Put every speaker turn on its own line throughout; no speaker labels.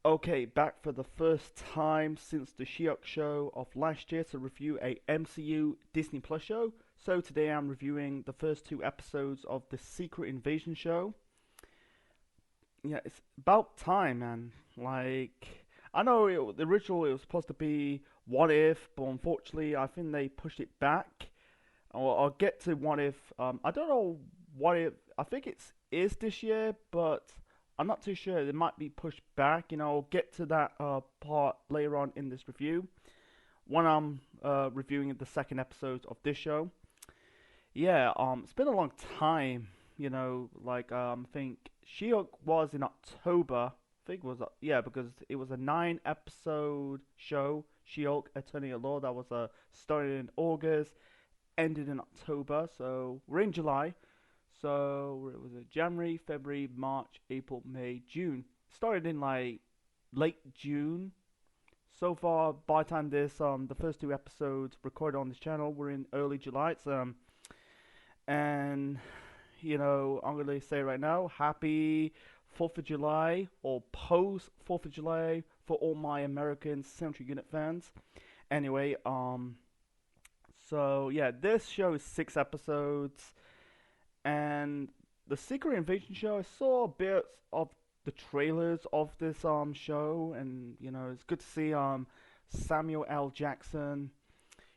Okay, back for the first time since the She-Hulk show of last year to review a MCU Disney Plus show. So today I'm reviewing the first two episodes of the Secret Invasion show. Yeah, it's about time, man. I know the original it was supposed to be What If, but unfortunately I think they pushed it back. I'll get to What If. I don't know what if. I think is this year, but I'm not too sure. It might be pushed back. I'll get to that part later on in this review when I'm reviewing the second episode of this show. Yeah, it's been a long time. I think She-Hulk was in October. I think it was yeah, because it was a 9 episode show. She-Hulk: Attorney at Law that was started in August, ended in October. So we're in July. So it was January, February, March, April, May, June. Started in like late June. So far, by the time this the first two episodes recorded on this channel, we're in early July. And I'm gonna say right now, happy 4th of July or post 4th of July for all my American Century Unit fans. Anyway, so yeah, this show is 6 episodes. And the Secret Invasion show, I saw bits of the trailers of this show, and it's good to see Samuel L. Jackson,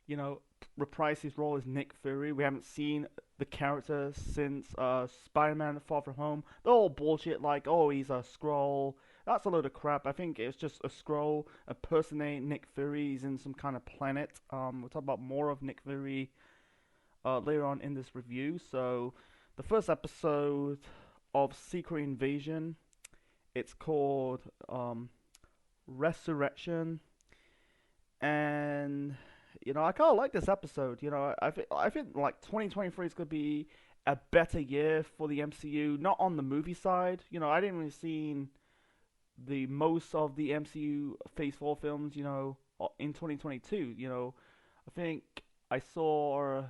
you know, reprise his role as Nick Fury. We haven't seen the character since Spider-Man: Far From Home. They're all bullshit, like, oh, he's a Skrull. That's a load of crap. I think it's just a Skrull impersonating Nick Fury. He's in some kind of planet. We'll talk about more of Nick Fury later on in this review. So, the first episode of Secret Invasion, it's called Resurrection, and I kind of like this episode. I think like 2023 is gonna be a better year for the MCU. Not on the movie side. I didn't really see the most of the MCU Phase 4 films. In 2022. I think I saw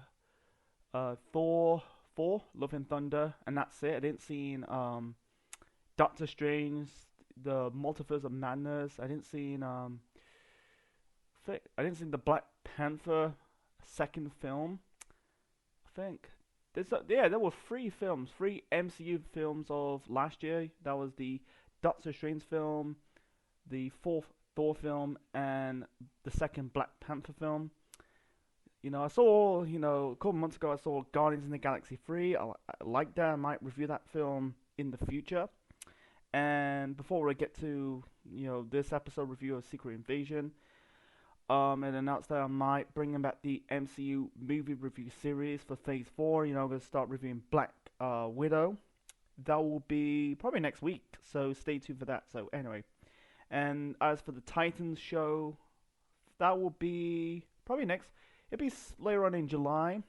Thor 4, Love and Thunder, and that's it. I didn't see Doctor Strange, the Multiverse of Madness. I didn't see the Black Panther second film. I think there were three MCU films of last year. That was the Doctor Strange film, the fourth Thor film, and the second Black Panther film. I saw, a couple months ago, I saw Guardians in the Galaxy 3. I like that. I might review that film in the future. And before we get to, this episode review of Secret Invasion, it announced that I might bring back the MCU movie review series for Phase 4. I'm going to start reviewing Black Widow. That will be probably next week, so stay tuned for that. So, anyway. And as for the Titans show, that will be probably next. It'll be later on in July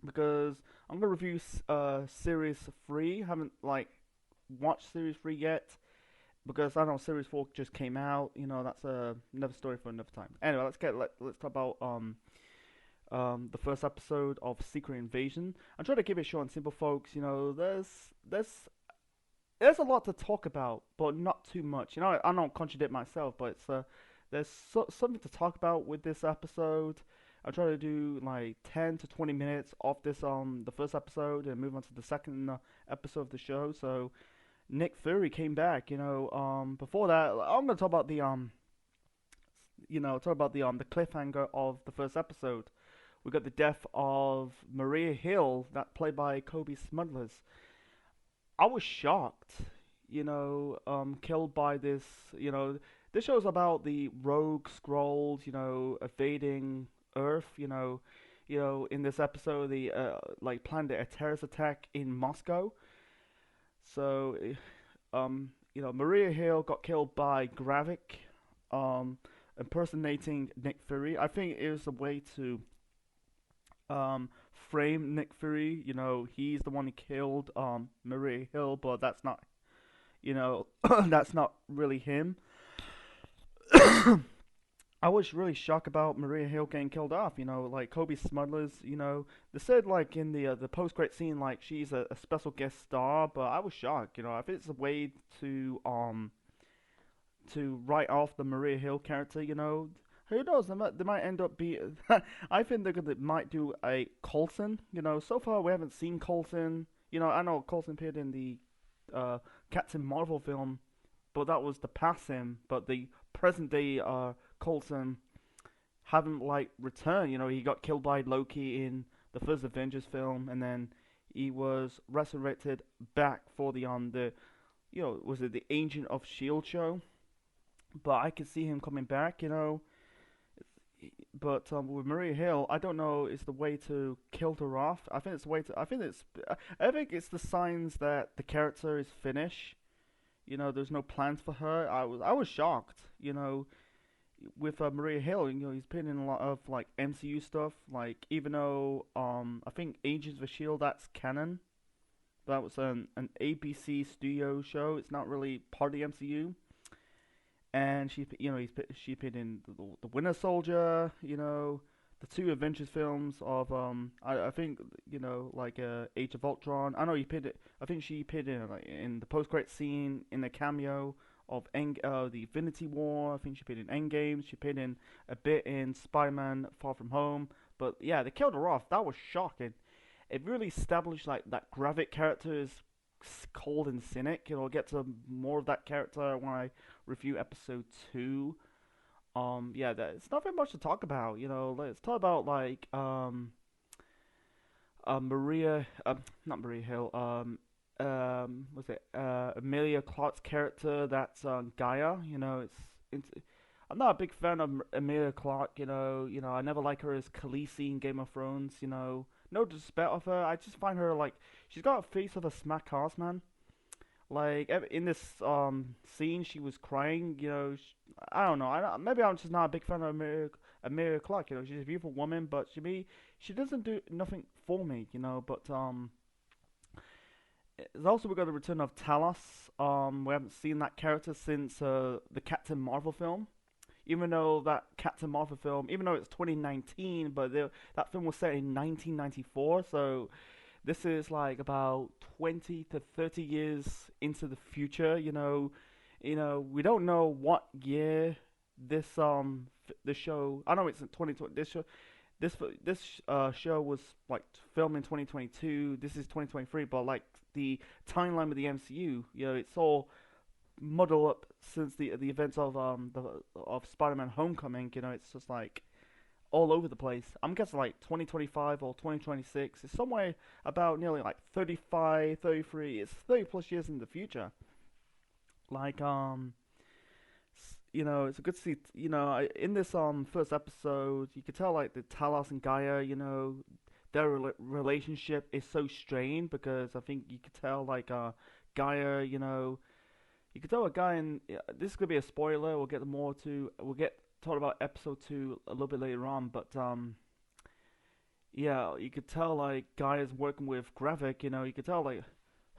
because I'm gonna review Series 3. Haven't watched Series 3 yet because I know Series 4 just came out. That's another story for another time. Anyway, let's talk about the first episode of Secret Invasion. I'm trying to keep it short and simple, folks. There's a lot to talk about, but not too much. I don't contradict myself, but there's something to talk about with this episode. I'll try to do like 10 to 20 minutes of this the first episode and move on to the second episode of the show. So Nick Fury came back. Before that, I'm gonna talk about the cliffhanger of the first episode. We got the death of Maria Hill, that played by Kobe Smulders. I was shocked. Killed by this. This show's about the rogue Skrulls. Evading Earth. In this episode, they planned a terrorist attack in Moscow. So, Maria Hill got killed by Gravik, impersonating Nick Fury. I think it was a way to frame Nick Fury. He's the one who killed Maria Hill, but that's not, that's not really him. I was really shocked about Maria Hill getting killed off. Like Kobe Smulders. They said like in the post credit scene, like she's a special guest star, but I was shocked. I think it's a way to write off the Maria Hill character. Who knows? They might end up be. I think they might do a Coulson. So far we haven't seen Coulson. I know Coulson appeared in the uh, Captain Marvel film, but that was the past him. But the present day Coulson haven't like returned. He got killed by Loki in the first Avengers film, and then he was resurrected back for the was it the Agent of Shield show? But I could see him coming back. But with Maria Hill, I don't know. It's the way to kill her off. I think it's the way to. I think it's the signs that the character is finished. There's no plans for her. I was shocked. With Maria Hill, he's been in a lot of like MCU stuff. Like even though I think Agents of Shield that's canon. That was an ABC studio show. It's not really part of the MCU. And she appeared in the Winter Soldier. The two Avengers films of I think like Age of Ultron. I know he appeared. I think she appeared in like in the post credit scene in the cameo of the Infinity War. I think she appeared in Endgame. She appeared in a bit in Spider-Man: Far From Home. But yeah, they killed her off. That was shocking. It really established like that Gravik character is cold and cynic. I'll get to more of that character when I review episode 2. Yeah, it's not very much to talk about. Let's talk about like Maria, not Maria Hill. Was it Emilia Clarke's character? That's Gaia. It's I'm not a big fan of Emilia Clarke. I never like her as Khaleesi in Game of Thrones. No disrespect of her. I just find her like she's got a face of a smack ass man. Like in this scene, she was crying. I don't know. Maybe I'm just not a big fan of Emilia Clarke. She's a beautiful woman, but she doesn't do nothing for me. But there's also we got the return of Talos. We haven't seen that character since the Captain Marvel film. Even though that Captain Marvel film, even though it's 2019, but that film was set in 1994, so this is like about 20 to 30 years into the future. We don't know what year this show. I know it's in 2020. This show was like filmed in 2022. This is 2023, but like the timeline with the MCU, it's all muddled up since the events of Spider-Man: Homecoming. It's just like all over the place. I'm guessing like 2025 or 2026. It's somewhere about nearly like 35, 33. It's 30 plus years in the future. Like it's a good to see. In this first episode, you could tell like the Talos and Gaia. Their relationship is so strained because I think you could tell like Gaia. You could tell a guy in this could be a spoiler. We'll get talk about episode 2 a little bit later on, but yeah, you could tell like Guy is working with Gravik. You could tell like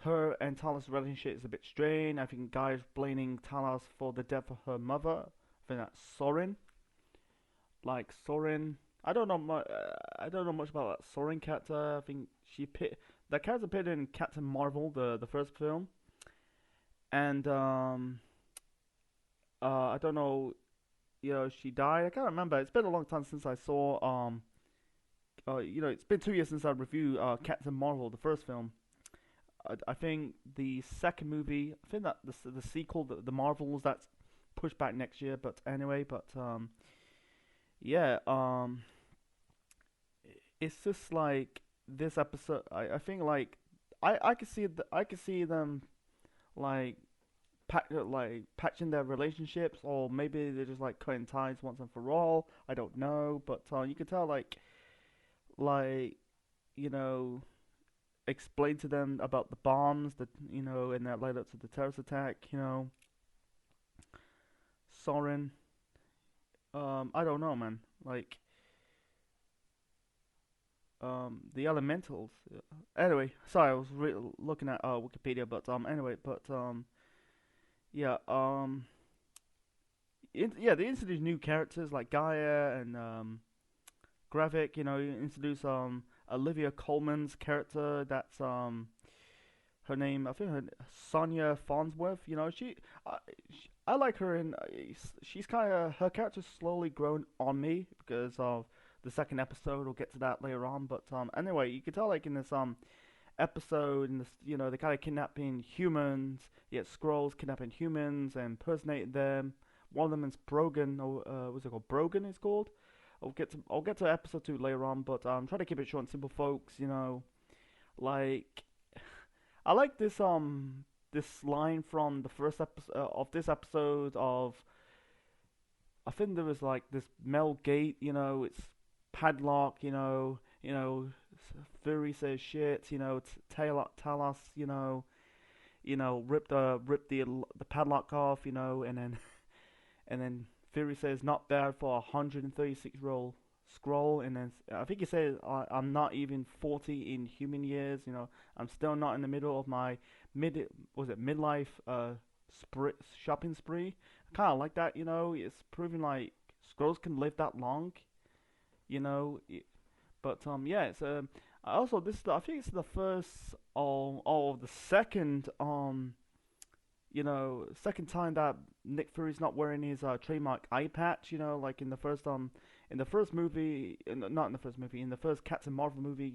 her and Talos' relationship is a bit strained. I think Guy is blaming Talos for the death of her mother. I think that's Sorin. Like Sorin, I don't know much about that Sorin character. I think that character appeared in Captain Marvel, the first film, and I don't know. She died. I can't remember. It's been a long time since I saw. It's been 2 years since I reviewed Captain Marvel, the first film. I think the second movie. I think that the sequel, the Marvels, that's pushed back next year. But anyway, yeah. It's just like this episode. I think like I could see them like patching their relationships, or maybe they're just like cutting ties once and for all. I don't know, but you can tell like you know explain to them about the bombs that and that led up to the terrorist attack. Soren. I don't know, man. Like the elementals. Anyway, sorry, I was looking at Wikipedia, but anyway, but yeah, they introduce new characters like Gaia and Gravik. You introduce Olivia Colman's character. That's her name. I think her Sonia Farnsworth. Uh, she I like her, and she's kind of her character's slowly grown on me because of the second episode. We'll get to that later on, but anyway, you can tell like in this episode, in this they kind of kidnapping humans. Yeah, scrolls kidnapping humans and impersonating them. One of them is Brogan, or what's it called? Brogan is called. I'll get to episode 2 later on, but try to keep it short and simple, folks. Like I like this line from the first episode of this episode of I think there was like this Mel Gate, it's padlock, Fury says shit, Talos, rip the padlock off, and then Fury says not bad for a 136 roll scroll, and then I think he says I'm not even 40 in human years, I'm still not in the middle of my midlife spree, shopping spree. I kind of like that, it's proving like scrolls can live that long, you know. But yeah, it's also I think it's the first or the second second time that Nick Fury's not wearing his trademark eye patch. Like in the first movie, not in the first movie, in the first Captain Marvel movie,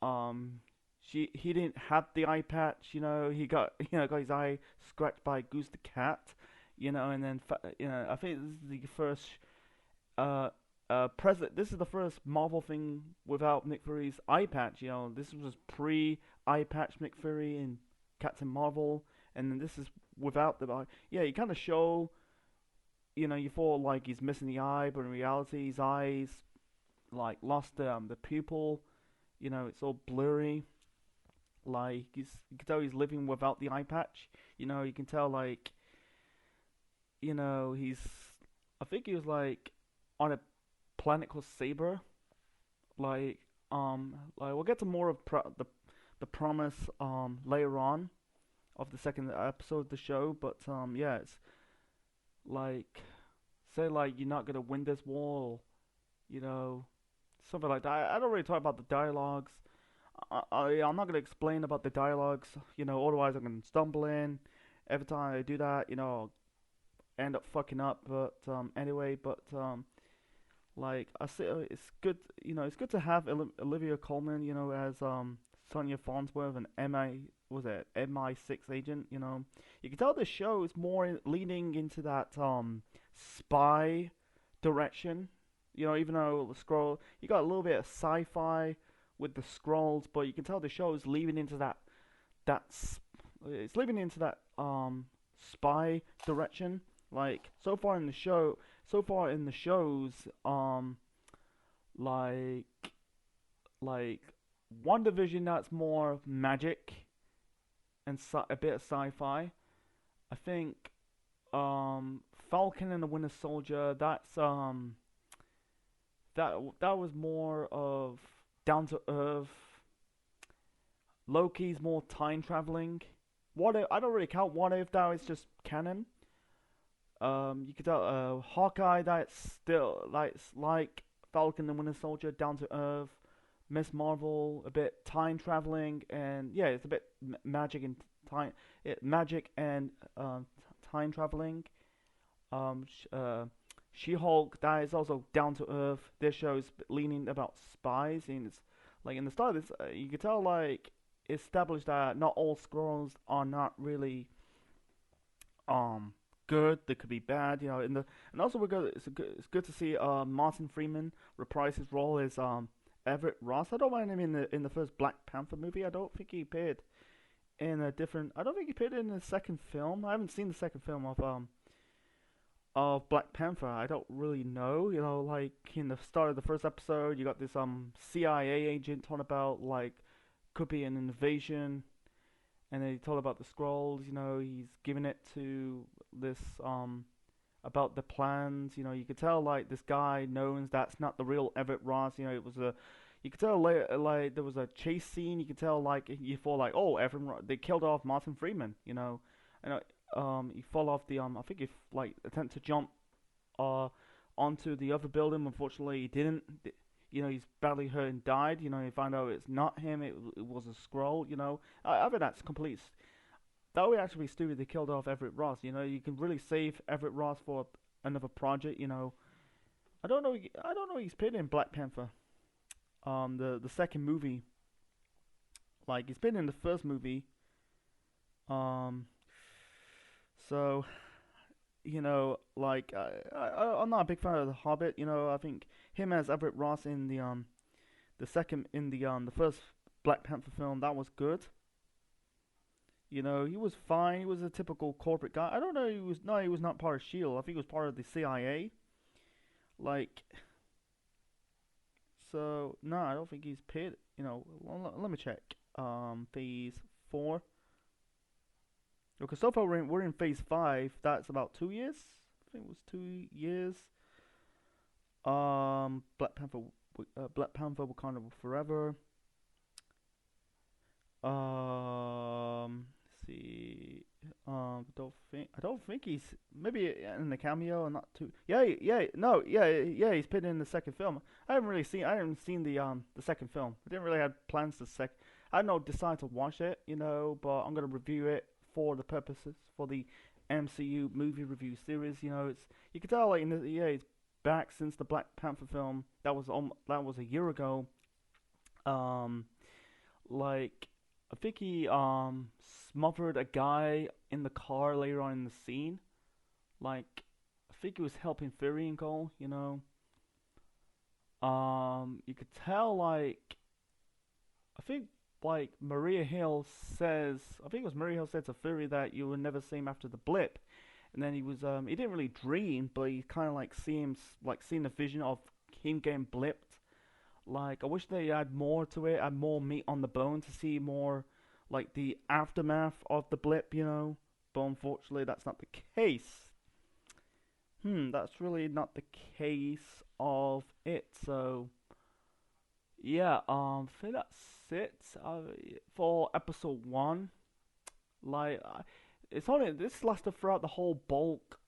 um, he didn't have the eye patch. He got got his eye scratched by Goose the cat. And then I think this is the first uh present. This is the first Marvel thing without Nick Fury's eye patch. This was pre eye patch Nick Fury in Captain Marvel, and then this is without the eye. Yeah, you kind of show. You thought like he's missing the eye, but in reality, his eyes like lost the pupil. It's all blurry. Like you can tell he's living without the eye patch. You can tell like he's. I think he was like on a planet called Saber. Like we'll get to more of the promise later on of the second episode of the show. But yeah, it's like say like you're not gonna win this war, you know, something like that. I don't really talk about the dialogues. I'm not gonna explain about the dialogues, otherwise I'm gonna stumble in. Every time I do that, I end up fucking up. But anyway, like I say, it's good. It's good to have Olivia Colman, as Sonia Farnsworth, an MI6 agent. You can tell the show is more leaning into that spy direction. Even though the scroll, you got a little bit of sci-fi with the scrolls, but you can tell the show is leaning into that it's leaning into that spy direction. Like so far in the shows, like like one division that's more magic and a bit of sci-fi. I think Falcon and the Winter Soldier. That was more of down to earth. Loki's more time traveling. What if, I don't really count What If that is just canon. You could tell Hawkeye that's still like Falcon and Winter Soldier, down to earth. Miss Marvel a bit time traveling, and yeah, it's a bit magic and time, magic and time traveling. She-Hulk that is also down to earth. This show is leaning about spies, and it's like in the start of this, you could tell like established that not all scrolls are not really um good. They could be bad, and also it's good to see Martin Freeman reprise his role as Everett Ross. I don't mind him in the first Black Panther movie. I don't think he appeared in a different. I don't think he appeared in the second film. I haven't seen the second film of Black Panther. I don't really know. Like in the start of the first episode, you got this CIA agent talking about like could be an invasion, and then he told about the scrolls. He's giving it to this about the plans. You could tell like this guy knows that's not the real Everett Ross. It was a. You could tell like there was a chase scene. You could tell like you thought like oh they killed off Martin Freeman. And he fell off the I think he like attempt to jump onto the other building. Unfortunately, he didn't. He's badly hurt and died. You find out it's not him. It was a scroll. I think that's complete. that would actually be stupid. They killed off Everett Ross. You know, you can really save Everett Ross for another project. You know, I don't know. I don't know. He's been in Black Panther. The second movie. Like he's been in the first movie. Um, so you know, like I'm not a big fan of the Hobbit. You know, I think him as Everett Ross in the second in the first Black Panther film, that was good. You know, he was fine. He was a typical corporate guy. I don't know. He was not part of Shield. I think he was part of the CIA. Like, so no, I don't think he's paid. You know, let me check. Phase 4. Okay, so far we're in phase 5. That's about 2 years. I think it was 2 years. Black Panther, Wakanda Forever. Let's see. I don't think he's maybe in the cameo. Not too. Yeah, yeah, no, yeah, yeah. He's been in the second film. I haven't seen the second film. I didn't really have plans to sec. I don't know, decide to watch it, you know, but I'm gonna review it for the purposes for the MCU movie review series. You know, it's you can tell like yeah, he's back since the Black Panther film. That was a year ago. Um, like I think he smothered a guy in the car later on in the scene. Like I think he was helping Fury and Cole, you know. You could tell like I think like Maria Hill says I think it was Maria Hill said to Fury that you would never see him after the blip. And then he didn't really dream, but he kind of like seeing the vision of him getting blipped. Like, I wish they had more to it, had more meat on the bone to see more, like, the aftermath of the blip, you know? But unfortunately, that's not the case. That's really not the case of it, so... Yeah, I think that's it for episode 1. Like, it's only, this lasted throughout the whole bulk.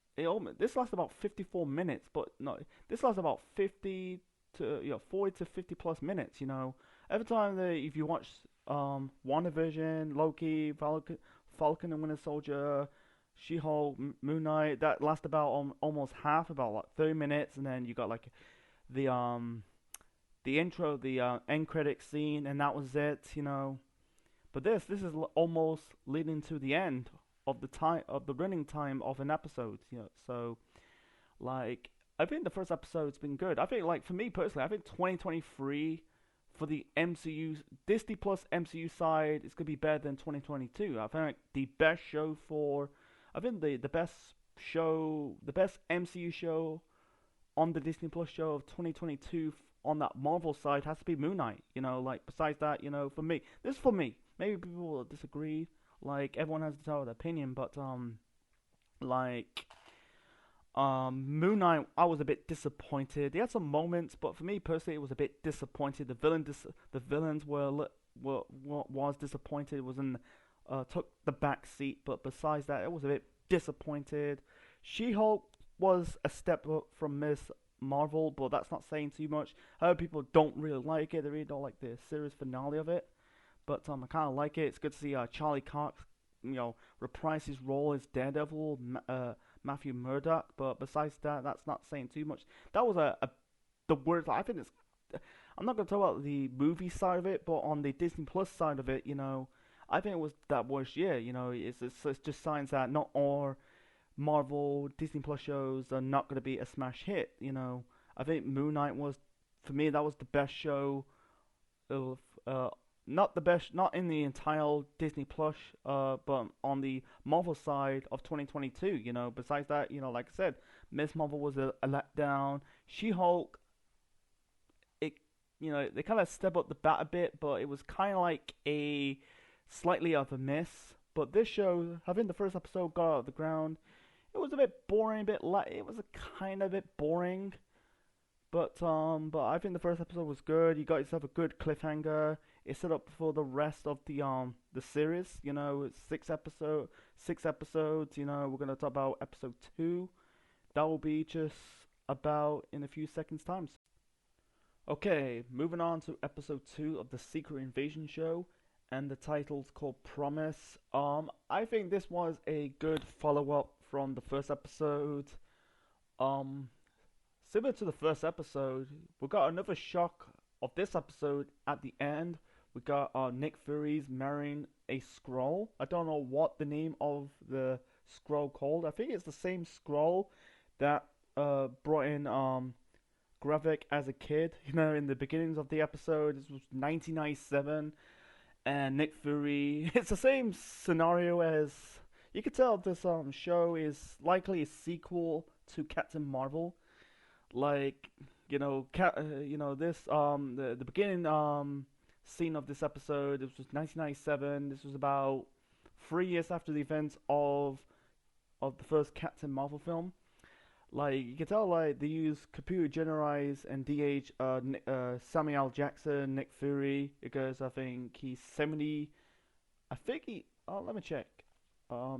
This lasted about 54 minutes, but no, this lasted about 50 to 40 to 50 plus minutes. You know, every time if you watch WandaVision, Loki, Falcon and Winter Soldier, She-Hulk, Moon Knight, that lasts about almost half, about like 30 minutes, and then you got like the intro, the end credit scene, and that was it. You know, but this is almost leading to the end of the running time of an episode. You know, so like I think the first episode's been good. I think like for me personally, I think 2023 for the MCU Disney Plus MCU side is gonna be better than 2022. I think like, the best show for I think the best show, the best MCU show on the Disney Plus show of 2022 on that Marvel side has to be Moon Knight. You know, like besides that, you know, for me, this is for me. Maybe people will disagree. Like everyone has their own opinion, but like Moon Knight, I was a bit disappointed. He had some moments, but for me personally, it was a bit disappointed. The villains were was disappointed. Was in took the back seat, but besides that, it was a bit disappointed. She-Hulk was a step up from Miss Marvel, but that's not saying too much. I heard people don't really like it. They really don't like the series finale of it, but I kind of like it. It's good to see Charlie Cox, you know, reprise his role as Daredevil. Matthew Murdock, but besides that, that's not saying too much. That was the word. I think it's. I'm not gonna talk about the movie side of it, but on the Disney Plus side of it, you know, I think it was that worst year. You know, it's just signs that not all Marvel Disney Plus shows are not gonna be a smash hit. You know, I think Moon Knight was, for me, that was the best show of not the best, not in the entire Disney Plus, but on the Marvel side of 2022. You know, besides that, you know, like I said, Miss Marvel was a letdown. She-Hulk, it, you know, they kind of step up the bat a bit, but it was kind of like a slightly of a miss. But this show, having the first episode got out of the ground, it was a bit boring, a bit it was a kind of bit boring. But I think the first episode was good. You got yourself a good cliffhanger. It's set up for the rest of the series. You know, it's six episodes. You know, we're gonna talk about episode 2. That will be just about in a few seconds' time. Okay, moving on to episode 2 of the Secret Invasion show. and the title's called Promise. I think this was a good follow up from the first episode. Um, Similar to the first episode, we got another shock of this episode at the end. We got Nick Fury's marrying a scroll. I don't know what the name of the scroll called. I think it's the same scroll that brought in Gravik as a kid. You know, in the beginnings of the episode, this was 1997, and Nick Fury. It's the same scenario as. You could tell this show is likely a sequel to Captain Marvel. Like, this the beginning scene of this episode. This was 1997. This was about 3 years after the events of the first Captain Marvel film. Like, you can tell, like, they use computer generalized and DH Samuel L. Jackson, Nick Fury, because I think he's 70. I think he. Oh, let me check.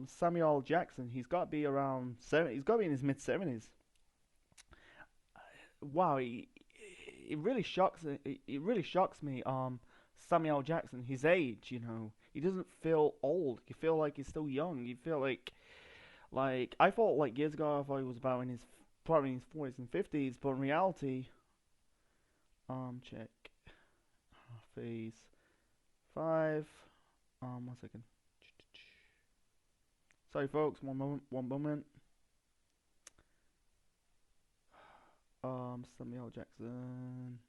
Samuel L. Jackson. He's got to be around 70. He's got to be in his mid 70s. Wow, it really shocks. It really shocks me. Samuel L. Jackson, his age. He doesn't feel old. You feel like he's still young. You feel like I thought like years ago. I thought he was about in his probably in his 40s and 50s, but in reality, check phase 5. 1 second. Sorry, folks. One moment. One moment. Samuel L. Jackson.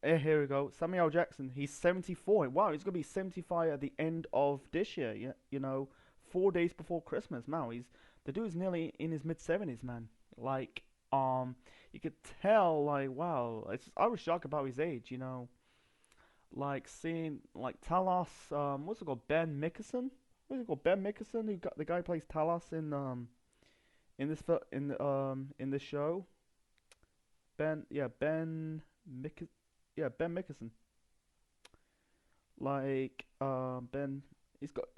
Here we go. Samuel L. Jackson. He's 74. Wow, he's gonna be 75 at the end of this year. Yeah, 4 days before Christmas. Now the dude's nearly in his mid 70s, man. Like, you could tell, like, wow. I was shocked about his age. Like seeing like Talos. What's it called? Ben Mickelson. What's it called? Ben Mickelson. Who got the guy who plays Talos in this show. Ben Mick, Ben Mickelson. Like Ben, he's got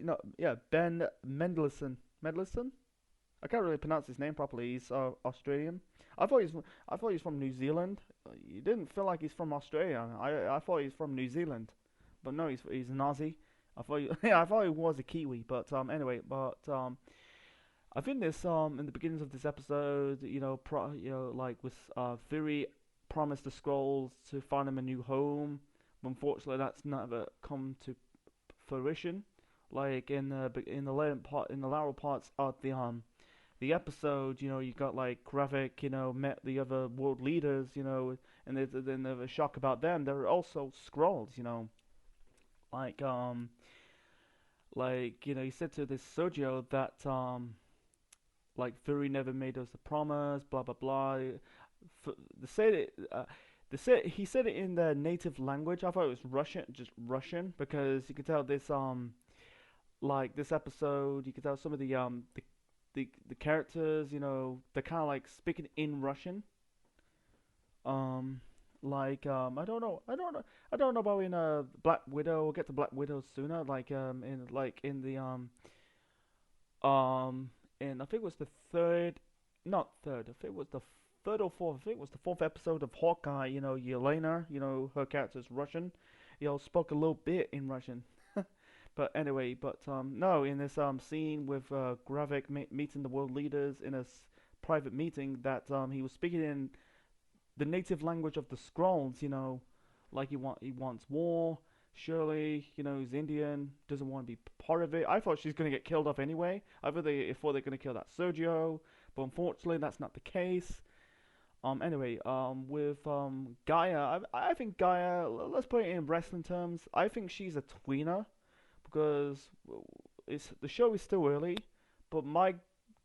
Ben Mendelsohn. I can't really pronounce his name properly. He's Australian. I thought he's from New Zealand. He didn't feel like he's from Australia. I thought he's from New Zealand, but no, he's an Aussie. I thought he was a Kiwi, but anyway, I think this in the beginnings of this episode, like with Fury promised the scrolls to find him a new home, but unfortunately that's never come to fruition. Like in the later parts of the episode, you got like Gravik, met the other world leaders, and then there was a shock about them. There were also scrolls, like he said to this Sergio that like Fury never made us a promise, blah blah blah. He said it in the native language. I thought it was Russian, just Russian, because you could tell this like this episode, you could tell some of the characters, they're kind of like speaking in Russian. I don't know about in Black Widow. We'll get to Black Widow sooner. In the and I think it was the third, not third. I think it was the third or fourth. I think it was the fourth episode of Hawkeye. Yelena. Her character's Russian. Spoke a little bit in Russian. But anyway, no, in this scene with Gravik meeting the world leaders in a private meeting, that he was speaking in the native language of the Skrulls. Like he wants war. Shirley, he's Indian, doesn't want to be part of it. I thought she's gonna get killed off anyway. I thought they're gonna kill that Sergio, but unfortunately that's not the case. Anyway, with Gaia, I think Gaia. Let's put it in wrestling terms. I think she's a tweener because the show is still early, but my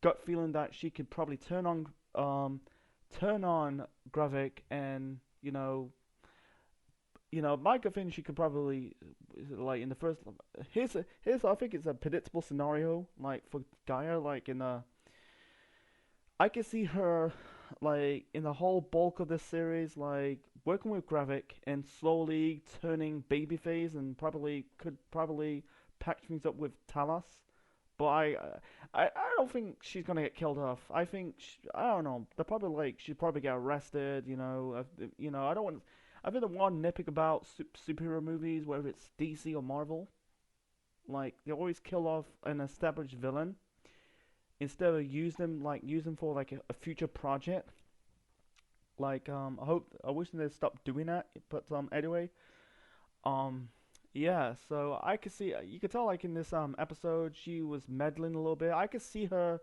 gut feeling that she could probably turn on Gravik and my gut feeling she could probably like in the first. Here's I think it's a predictable scenario like for Gaia like I can see her like in the whole bulk of this series like working with Gravik and slowly turning babyface and could probably patch things up with Talos. But I don't think she's gonna get killed off. I think I don't know. They're probably like she'd probably get arrested. I don't want. I think the one nitpick about superhero movies, whether it's DC or Marvel, like they always kill off an established villain instead of use them for like a future project. Like I wish they stopped doing that. But anyway, um yeah. So I could see you could tell like in this episode she was meddling a little bit. I could see her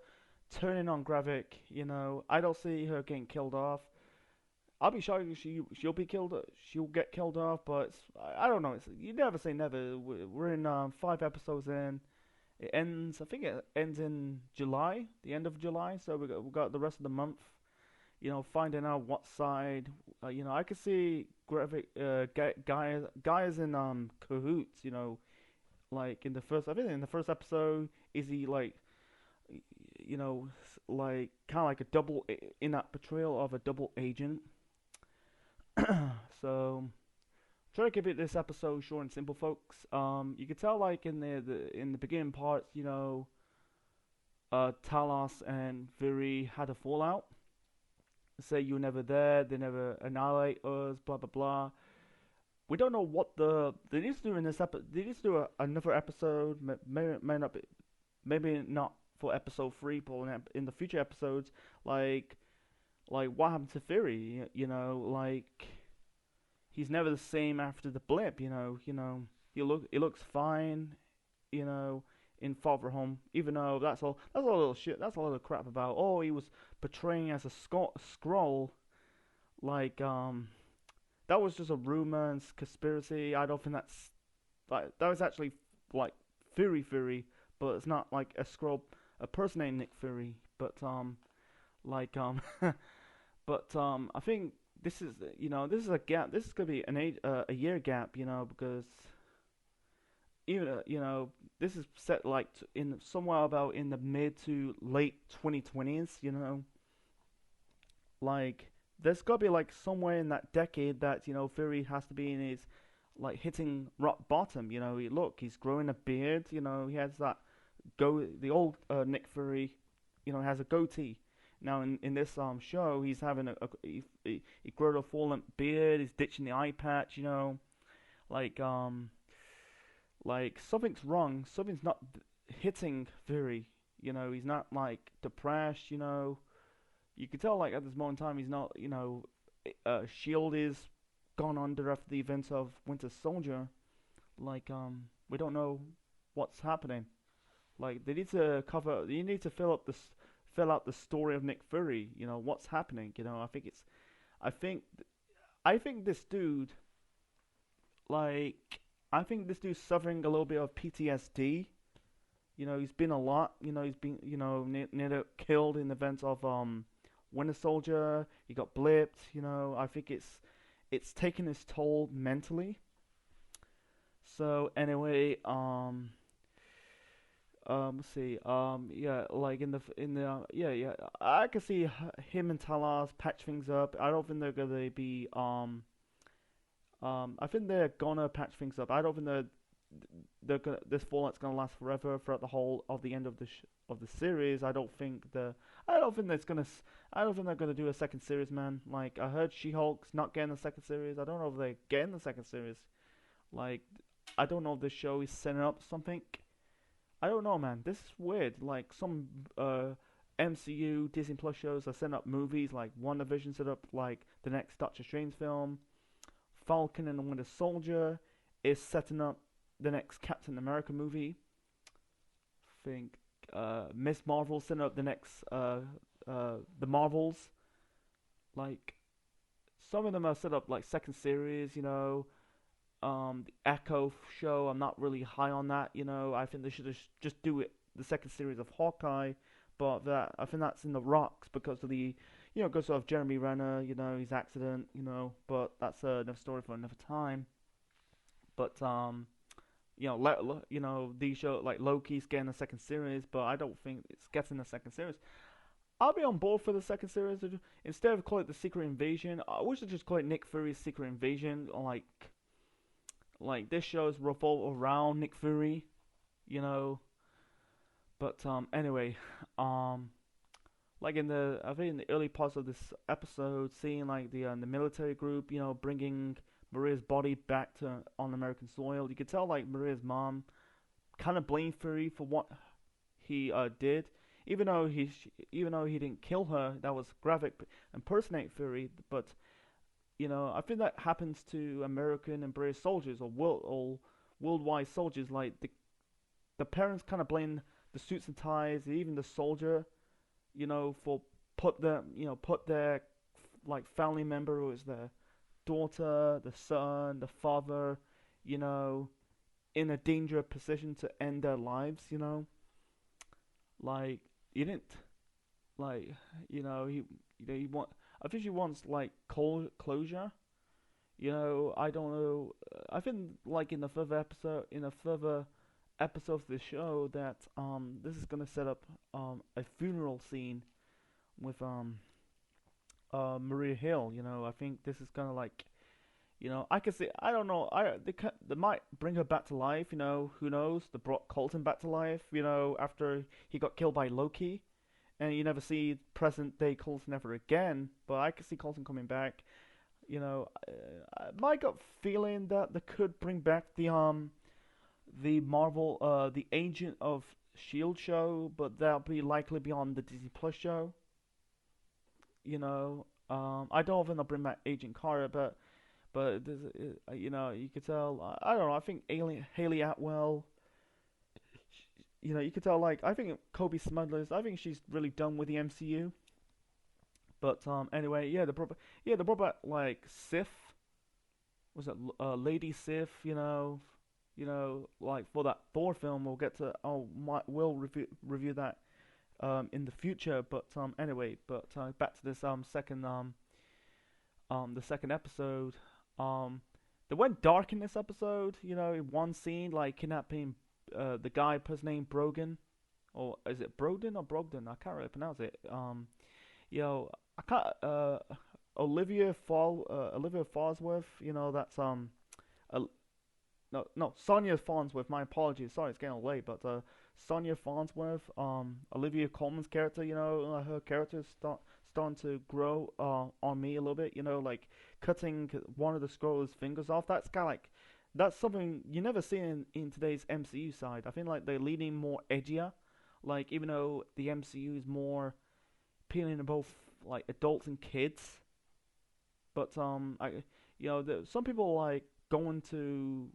turning on Gravik. You know, I don't see her getting killed off. I'll be shocked if she'll be killed. She'll get killed off, but I don't know. You never say never. We're in 5 episodes in. It ends. I think it ends in July, the end of July. So we got the rest of the month. You know, finding out what side. You know, I could see graphic guys in cahoots. You know, like in the first. I think in the first episode, is he like, you know, like kind of like a double in that portrayal of a double agent. So try to keep it this episode short and simple, folks. You can tell like in the beginning parts, you know, Talos and Viri had a fallout. Say you were never there, they never annihilate us, blah blah blah. We don't know what they need to do in this episode. They need to do another episode. May not be, maybe not for episode 3, but in the future episodes, like what happened to Fury? You know, like he's never the same after the blip. He looks fine. You know, in Far From Home, even though that's all little shit. That's a lot of crap about. Oh, he was portraying as a scroll. Like that was just a rumor and conspiracy. I don't think that's like that was actually like Fury, but it's not like a scroll, a person named Nick Fury. Like I think this is a gap. This is gonna be a year gap, because even this is set like in somewhere about in the mid to late 2020s. Like there's gotta be like somewhere in that decade that Fury has to be in his like hitting rock bottom. He's growing a beard. He has that the old Nick Fury, has a goatee. Now in this show, he's having he grew a fallen beard. He's ditching the eye patch. Like like something's wrong. Something's not hitting Fury. He's not like depressed. You can tell like at this moment in time he's not. Shield is gone under after the events of Winter Soldier. Like we don't know what's happening. Like they need to cover. You need to fill out the story of Nick Fury. What's happening. I think I think this dude like I think this dude's suffering a little bit of PTSD. He's been a lot. He's been near killed in the events of Winter Soldier. He got blipped. I think it's taken its toll mentally. So anyway, let's see. Yeah, like yeah. I can see him and Talos patch things up. I don't think they're gonna be I think they're gonna patch things up. I don't think they're gonna this fallout's gonna last forever throughout the whole of the end of the series. I don't think that's gonna I don't think they're gonna do a second series, man. Like I heard She-Hulk's not getting a second series. I don't know if they're getting the second series. Like I don't know if this show is setting up something. I don't know, man. This is weird. Like some MCU Disney Plus shows are setting up movies. Like WandaVision set up like the next Doctor Strange film. Falcon and the Winter Soldier is setting up the next Captain America movie. I think Miss Marvel setting up the next the Marvels. Like some of them are set up like second series. The Echo show. I'm not really high on that. I think they should just do it the second series of Hawkeye, but that I think that's in the rocks because of the because of Jeremy Renner. His accident. But that's another story for another time. But these show like Loki's getting a second series, but I don't think it's getting a second series. I'll be on board for the second series. Instead of calling it the Secret Invasion, I wish they just call it Nick Fury's Secret Invasion. Like this show's revolve around Nick Fury. But anyway, like in the I think in the early parts of this episode, seeing like the military group, bringing Maria's body back to on American soil. You could tell like Maria's mom kind of blamed Fury for what he did, even though even though he didn't kill her. That was graphic impersonate Fury, but I think that happens to American and British soldiers or worldwide soldiers. Like the parents kind of blame the suits and ties, even the soldier, for put their like family member who is their daughter, the son, the father, you know, in a dangerous position to end their lives. Like he didn't like he want. I think he wants like closure. I don't know. I think like in a further episode of the show that this is gonna set up a funeral scene with Maria Hill. I think this is gonna like I can see. I don't know. They might bring her back to life. Who knows? They brought Colton back to life. After he got killed by Loki, and you never see present day Colton ever again. But I can see Colton coming back. My gut feeling that they could bring back the Marvel the Agent of Shield show, but that'll be likely be on the Disney Plus show. I don't think they'll bring back Agent Carter, but there's, you could tell. I don't know. I think Haley Atwell. You could tell. Like I think Kobe Smulders. I think she's really done with the MCU. But anyway, the brought like Sif. Was it Lady Sif? Like for that Thor film, we'll get to. We'll review that in the future. But anyway, back to this the second episode. They went dark in this episode. In one scene, like kidnapping the guy, person named Brogan, or is it Broden or Brogdon? I can't really pronounce it. I can't. Olivia Farnsworth. That's uh, no, Sonia Farnsworth. My apologies. Sorry, it's getting late, but Sonia Farnsworth, Olivia Colman's character. Her character is starting to grow on me a little bit. Like cutting one of the Skrulls' fingers off. That's something you never see in today's MCU side. I feel like they're leaning more edgier. Like even though the MCU is more appealing to both like adults and kids, but some people like going to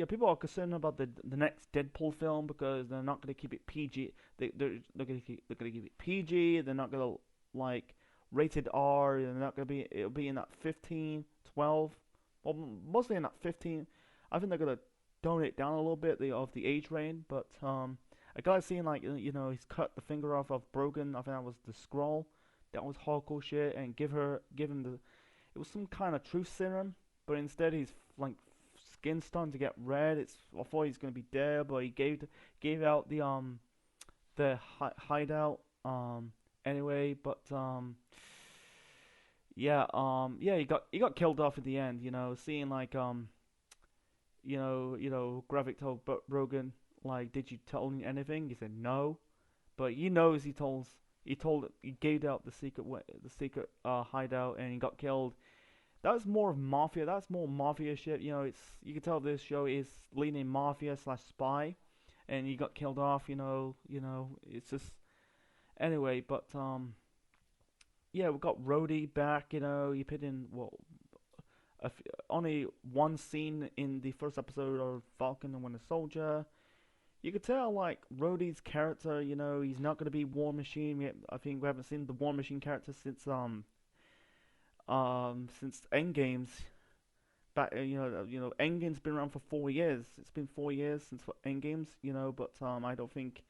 people are concerned about the next Deadpool film because they're not going to keep it PG. They're going to keep it PG. They're not going to like rated R. They're not going to be. It'll be in that 15, 12. Well, mostly in that 15. I think they're going to tone it down a little bit of the age range. But a guy seeing like he's cut the finger off of Brogan. I think that was the Skrull. That was hardcore shit, and give him the. It was some kind of truth serum, but instead he's like skin starting to get red. I thought he's gonna be dead, but he gave out the hideout anyway. But he got killed off at the end. Seeing like Gravik told Brogan like, did you tell him anything? He said no, but he knows he gave out the secret hideout, and he got killed. That's more of mafia. That's more mafia shit. You can tell this show is leaning mafia slash spy, and he got killed off. It's just anyway. But we got Rhodey back. He put in only one scene in the first episode of Falcon and Winter Soldier. You could tell like Rhodey's character. He's not gonna be War Machine. I think we haven't seen the War Machine character since Endgames. Back, Endgame's been around for 4 years. It's been 4 years since Endgames, but I don't think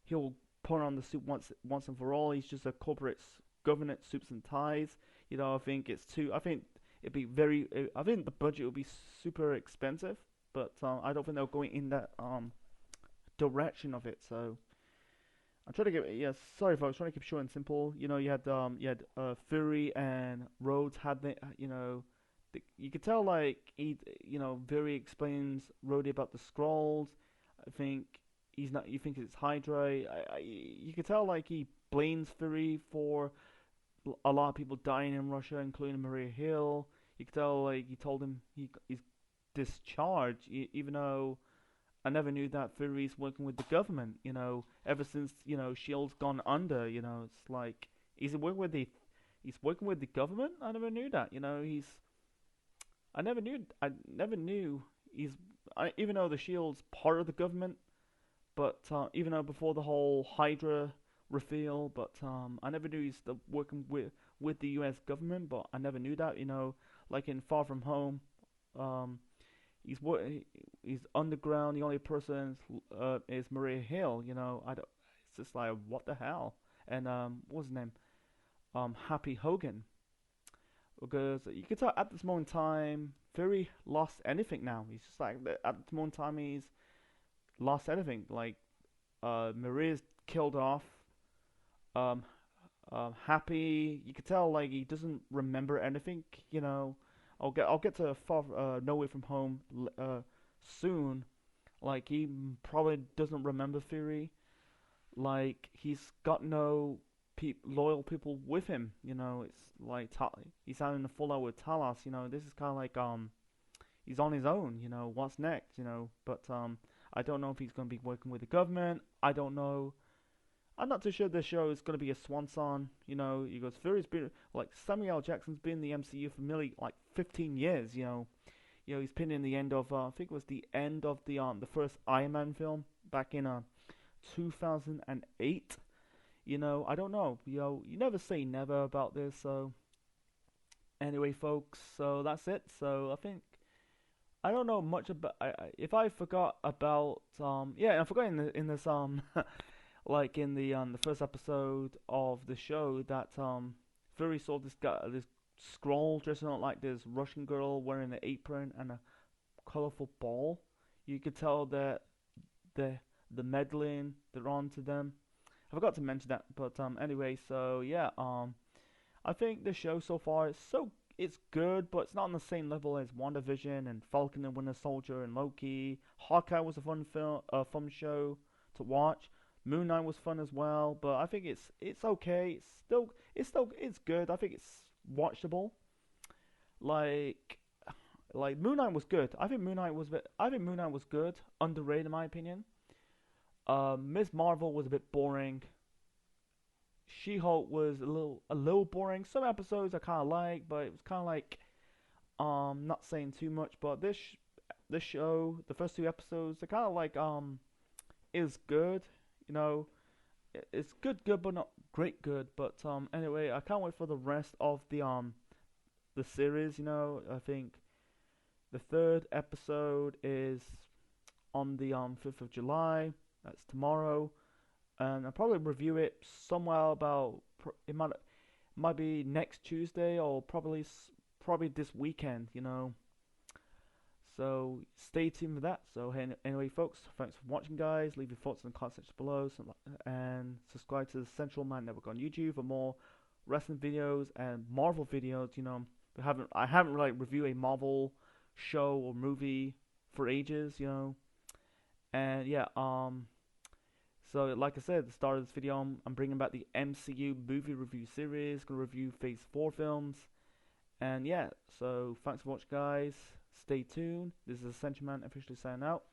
he'll put on the suit once and for all. He's just a corporate government suits and ties. I think it's too. I think it'd be very. I think the budget will be super expensive, but I don't think they'll go in that direction of it. So I'm trying to get sorry folks, trying to keep short and simple. You had Fury and Rhodes had you could tell like Fury explains Rhodey about the Skrulls. I think he's not. You think it's Hydra. You could tell like he blames Fury for a lot of people dying in Russia, including Maria Hill. You could tell like he told him he's discharged, even though I never knew that Fury's working with the government. Ever since Shield's gone under. It's like he's working with the government. I never knew that. I never knew he's. Even though the Shield's part of the government, but even though before the whole Hydra reveal, but I never knew he's still working with the U.S. government. But I never knew that. Like in Far From Home, um, he's what he's underground. The only person is Maria Hill. I don't. It's just like what the hell. And what was his name? Happy Hogan. Because you can tell at this moment in time, Fury lost anything now. He's just like at this moment in time, he's lost anything. Like Maria's killed off. Um, Happy, you could tell like he doesn't remember anything. I'll get to Far No Way From Home soon. Like he probably doesn't remember Fury. Like he's got no loyal people with him. It's like he's having a fallout with Talos. This is kind of like he's on his own. What's next? But I don't know if he's going to be working with the government. I don't know. I'm not too sure this show is going to be a swan song. He goes Fury's been like Samuel L. Jackson's been in the MCU for nearly like 15 years. He's been in the end of I think it was the end of the first Iron Man film back in 2008. I don't know. You never say never about this. So anyway, folks, so that's it. So I think I don't know much about. If I forgot about yeah, I forgot in this like in the first episode of the show that Fury saw this guy, this scroll dressing up like this Russian girl wearing an apron and a colorful ball. You could tell that the meddling they're on to them. I forgot to mention that, but anyway, so yeah, I think the show so far it's good, but it's not on the same level as WandaVision and Falcon and Winter Soldier and Loki. Hawkeye was a fun show to watch. Moon Knight was fun as well, but I think it's okay. It's good. I think it's watchable. Like Moon Knight was good. I think Moon Knight was good, underrated in my opinion. Ms. Marvel was a bit boring. She-Hulk was a little boring. Some episodes I kind of like, but it was kind of like not saying too much. But this show, the first two episodes, they kind of like is good. It's good, but not great good. But anyway, I can't wait for the rest of the series. I think the third episode is on the 5th of July. That's tomorrow, and I'll probably review it somewhere about it might be next Tuesday or probably this weekend. So stay tuned for that. So anyway, folks, thanks for watching, guys. Leave your thoughts in the comment section below, and subscribe to the Central Man Network on YouTube for more wrestling videos and Marvel videos. I haven't like reviewed a Marvel show or movie for ages. And yeah, so like I said at the start of this video, I'm bringing back the MCU movie review series. Gonna review Phase 4 films, and yeah. So thanks for watching, guys. Stay tuned. This is Essential Man officially signing out.